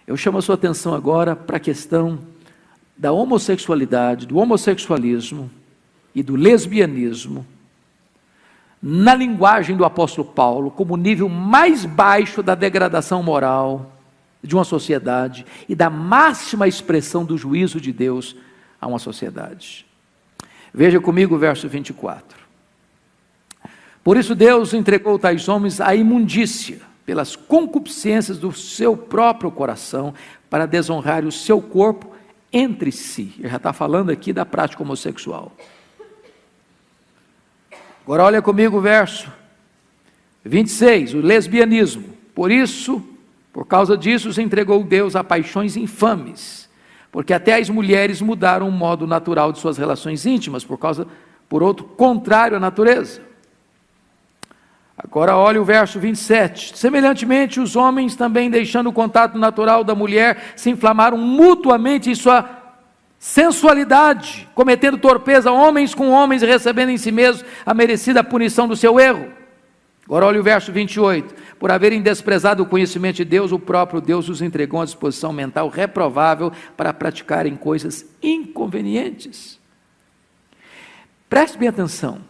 Eu chamo a sua atenção agora para a questão da homossexualidade, do homossexualismo e do lesbianismo, na linguagem do apóstolo Paulo, como o nível mais baixo da degradação moral de uma sociedade e da máxima expressão do juízo de Deus a uma sociedade. Veja comigo o verso 24. Por isso Deus entregou tais homens à imundícia, pelas concupiscências do seu próprio coração, para desonrar o seu corpo entre si. Ele já está falando aqui da prática homossexual. Agora olha comigo o verso 26, o lesbianismo. Por causa disso, se entregou Deus a paixões infames, porque até as mulheres mudaram o modo natural de suas relações íntimas, por outro contrário à natureza. Agora olha o verso 27. Semelhantemente, os homens também, deixando o contato natural da mulher, se inflamaram mutuamente em sua sensualidade, cometendo torpeza homens com homens e recebendo em si mesmos a merecida punição do seu erro. Agora olha o verso 28. Por haverem desprezado o conhecimento de Deus, o próprio Deus os entregou a disposição mental reprovável para praticarem coisas inconvenientes. Preste bem atenção.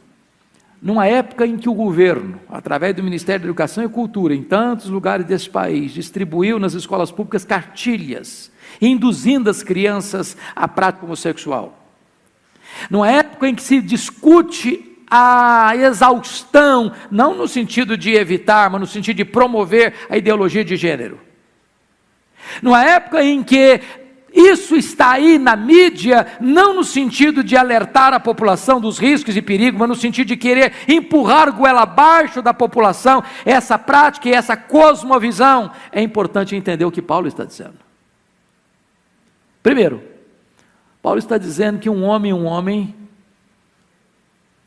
Numa época em que o governo, através do Ministério da Educação e Cultura, em tantos lugares desse país, distribuiu nas escolas públicas cartilhas, induzindo as crianças à prática homossexual. Numa época em que se discute a exaustão, não no sentido de evitar, mas no sentido de promover a ideologia de gênero. Numa época em que isso está aí na mídia, não no sentido de alertar a população dos riscos e perigos, mas no sentido de querer empurrar goela abaixo da população essa prática e essa cosmovisão. É importante entender o que Paulo está dizendo. Primeiro, Paulo está dizendo que um homem e um homem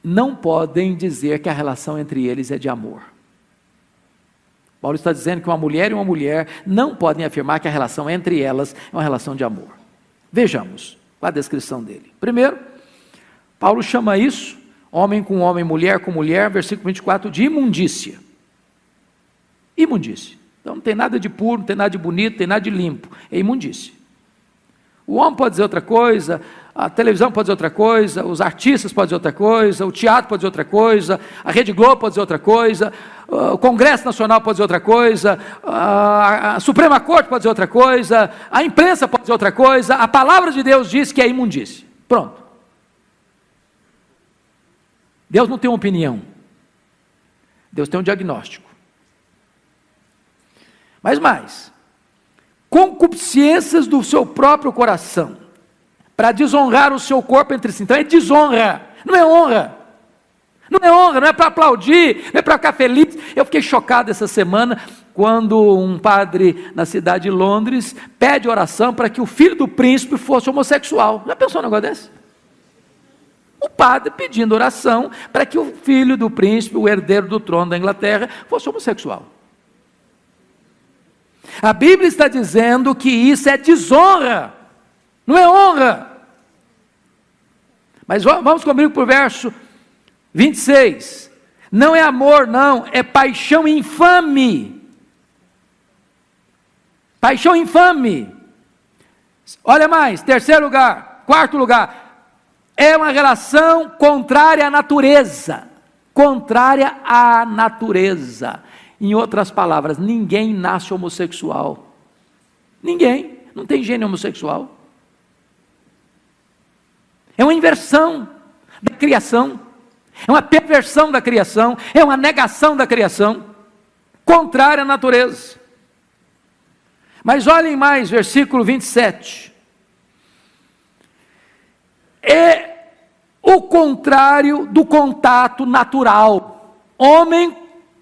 não podem dizer que a relação entre eles é de amor. Paulo está dizendo que uma mulher e uma mulher não podem afirmar que a relação entre elas é uma relação de amor. Vejamos a descrição dele. Primeiro, Paulo chama isso, homem com homem, mulher com mulher, versículo 24, de imundícia. Imundícia. Então não tem nada de puro, não tem nada de bonito, não tem nada de limpo. É imundícia. O homem pode dizer outra coisa, a televisão pode dizer outra coisa, os artistas podem dizer outra coisa, o teatro pode dizer outra coisa, a Rede Globo pode dizer outra coisa, o Congresso Nacional pode dizer outra coisa, a Suprema Corte pode dizer outra coisa, a imprensa pode dizer outra coisa, a palavra de Deus diz que é imundície. Pronto. Deus não tem uma opinião, Deus tem um diagnóstico. Mas mais, concupiscências do seu próprio coração, para desonrar o seu corpo entre si. Então é desonra, não é honra. Não é honra, não é para aplaudir, não é para ficar feliz. Eu fiquei chocado essa semana, quando um padre na cidade de Londres pede oração para que o filho do príncipe fosse homossexual. Já pensou um negócio desse? O padre pedindo oração para que o filho do príncipe, o herdeiro do trono da Inglaterra, fosse homossexual. A Bíblia está dizendo que isso é desonra, não é honra. Mas vamos comigo para o verso 26. Não é amor, não, é paixão infame. Paixão infame. Olha mais, terceiro lugar, quarto lugar. É uma relação contrária à natureza. Contrária à natureza. Em outras palavras, ninguém nasce homossexual. Ninguém, não tem gene homossexual. É uma inversão da criação, é uma perversão da criação, é uma negação da criação, contrária à natureza. Mas olhem mais, versículo 27. É o contrário do contato natural. Homem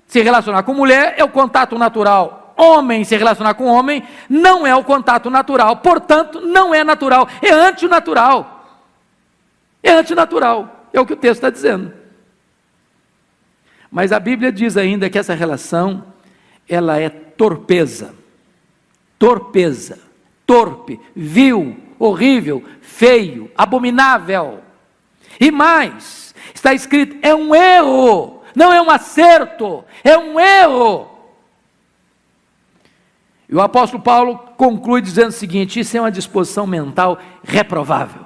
se relacionar com mulher é o contato natural. Homem se relacionar com homem não é o contato natural. Portanto, não é natural, é antinatural. É antinatural, é o que o texto está dizendo. Mas a Bíblia diz ainda que essa relação, ela é torpeza. Torpeza, torpe, vil, horrível, feio, abominável. E mais, está escrito, é um erro, não é um acerto, é um erro. E o apóstolo Paulo conclui dizendo o seguinte: isso é uma disposição mental reprovável.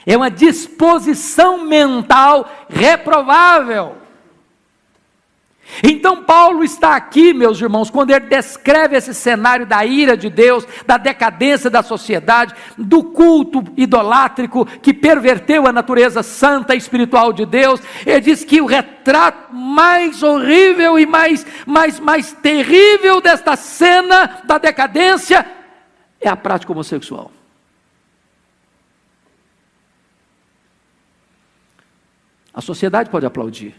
É uma disposição mental reprovável. Então Paulo está aqui, meus irmãos, quando ele descreve esse cenário da ira de Deus, da decadência da sociedade, do culto idolátrico que perverteu a natureza santa e espiritual de Deus. Ele diz que o retrato mais horrível e mais terrível desta cena da decadência é a prática homossexual. A sociedade pode aplaudir,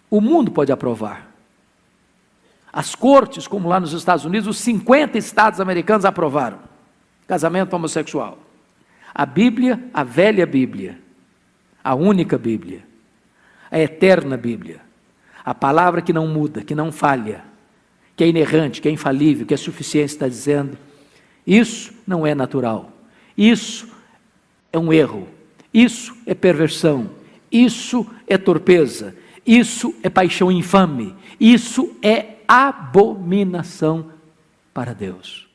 o mundo pode aprovar, as cortes, como lá nos Estados Unidos, os 50 estados americanos aprovaram casamento homossexual. A Bíblia, a velha Bíblia, a única Bíblia, a eterna Bíblia, a palavra que não muda, que não falha, que é inerrante, que é infalível, que é suficiente, está dizendo: isso não é natural, isso é um erro, isso é perversão, isso é torpeza, isso é paixão infame, isso é abominação para Deus.